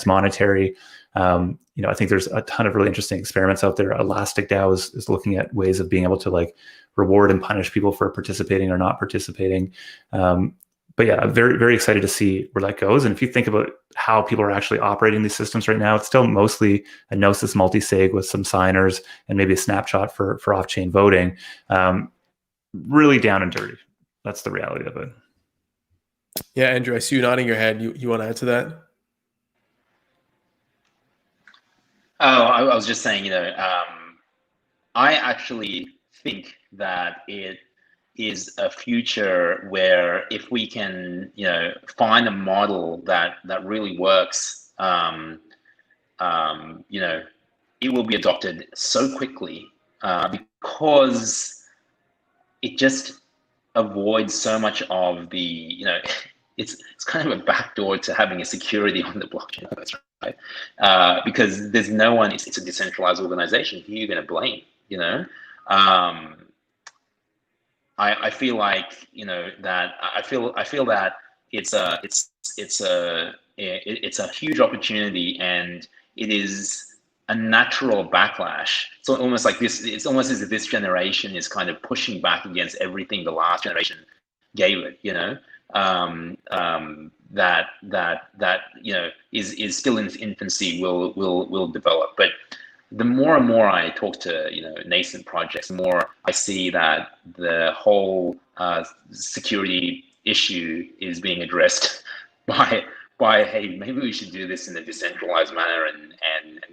monetary. I think there's a ton of really interesting experiments out there. Elastic DAO is looking at ways of being able to like reward and punish people for participating or not participating. But yeah, I'm very, very excited to see where that goes. And if you think about how people are actually operating these systems right now, it's still mostly a Gnosis multi-sig with some signers and maybe a snapshot for off-chain voting. Really down and dirty. That's the reality of it.
Yeah, Andrew, I see you nodding your head. You want to add to that?
Oh, I was just saying, I actually think that it is a future where if we can, find a model that really works, it will be adopted so quickly because it just avoids so much of the, it's kind of a backdoor to having a security on the blockchain, right? Because there's no one. It's a decentralized organization. Who are you going to blame? I feel like that. I feel that it's a huge opportunity, and it is a natural backlash. So almost like this. It's almost as if this generation is kind of pushing back against everything the last generation gave it. That is still in its infancy, will develop. But the more and more I talk to nascent projects, the more I see that the whole security issue is being addressed by hey, maybe we should do this in a decentralized manner and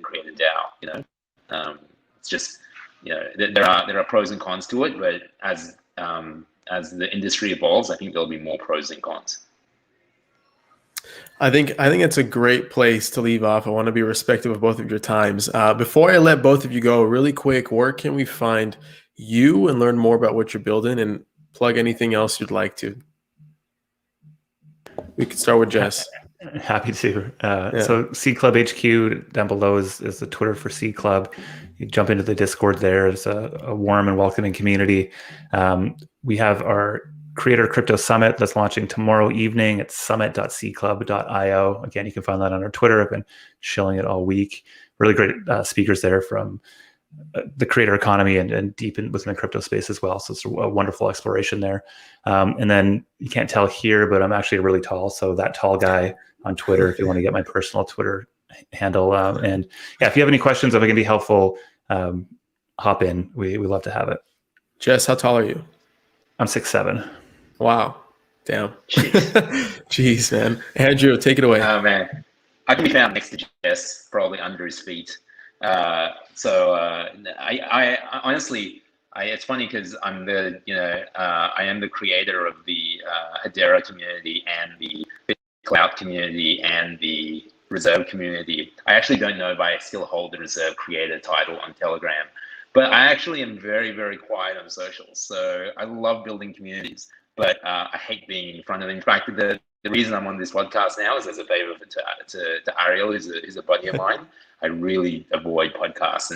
create a DAO. It's just there are pros and cons to it, but as the industry evolves, I think there'll be more pros and cons.
I think it's a great place to leave off. I want to be respectful of both of your times. Before I let both of you go, really quick, where can we find you and learn more about what you're building, and plug anything else you'd like to? We can start with Jess.
Happy to. So Seed Club HQ down below is the Twitter for Seed Club. You jump into the Discord there. It's a warm and welcoming community. We have our Creator Crypto Summit that's launching tomorrow evening at summit.seedclub.io. Again, you can find that on our Twitter. I've been shilling it all week. Really great speakers there from the creator economy and deep within the crypto space as well. So it's a wonderful exploration there. And then you can't tell here, but I'm actually really tall. So that tall guy on Twitter, if you want to get my personal Twitter handle. And yeah, if you have any questions, if I can be helpful, hop in. We love to have it.
Jess, how tall are you?
I'm 6'7".
Wow. Damn. Jeez, man. Andrew, take it away.
Oh, man. I can be found next to Jess, probably under his feet. I honestly, it's funny because I'm the, I am the creator of the Hedera community and the Bitclout community and the Reserve community. I actually don't know if I still hold the Reserve creator title on Telegram, but I actually am very, very quiet on socials. So I love building communities, but I hate being in front of them. In fact, the reason I'm on this podcast now is as a favor to Ariel, who's a buddy of mine. I really avoid podcasts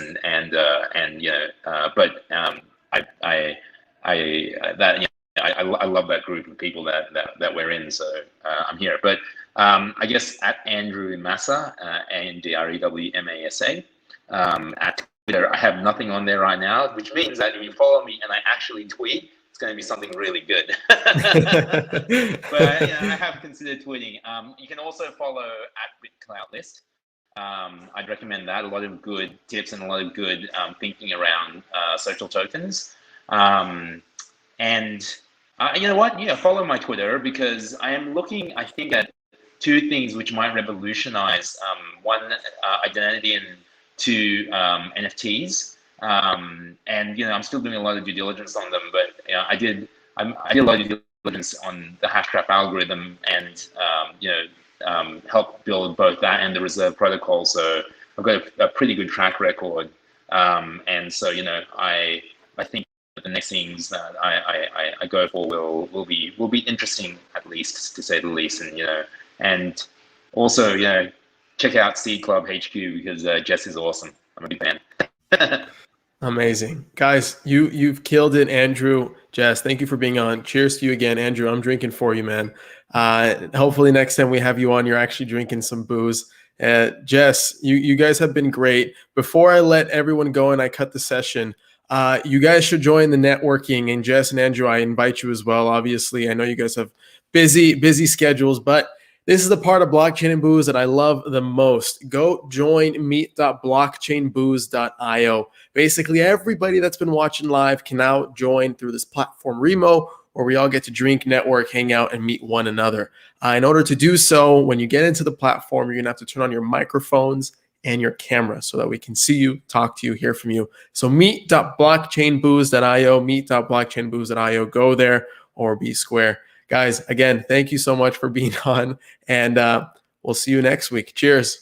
I love that group of people that we're in. So I'm here. But I guess at Andrew Massa, AndrewMasa, at Twitter, I have nothing on there right now, which means that if you follow me and I actually tweet, it's going to be something really good. But I have considered tweeting. You can also follow at Bitclout list. I'd recommend that. A lot of good tips and a lot of good thinking around social tokens. And you know what? Yeah, follow my Twitter, because I am looking, I think, at two things which might revolutionize one, identity, and two, NFTs. And I'm still doing a lot of due diligence on them, but I did a lot of due diligence on the Hashtrap algorithm, and help build both that and the reserve protocol. So I've got a pretty good track record, and so I think the next things that I go for will be interesting, at least, to say the least. And also check out Seed Club HQ, because Jess is awesome. I'm a big fan.
Amazing. Guys, you've killed it, Andrew. Jess, thank you for being on. Cheers to you again, Andrew. I'm drinking for you, man. Hopefully next time we have you on, you're actually drinking some booze. Jess, you guys have been great. Before I let everyone go and I cut the session, you guys should join the networking. And Jess and Andrew, I invite you as well. Obviously, I know you guys have busy schedules, but this is the part of Blockchain and Booze that I love the most. Go join meet.blockchainbooze.io. Basically, everybody that's been watching live can now join through this platform Remo, where we all get to drink, network, hang out, and meet one another. In order to do so, when you get into the platform, you're going to have to turn on your microphones and your camera so that we can see you, talk to you, hear from you. So meet.blockchainbooze.io, meet.blockchainbooze.io. Go there, or be square. Guys, again, thank you so much for being on, and we'll see you next week. Cheers.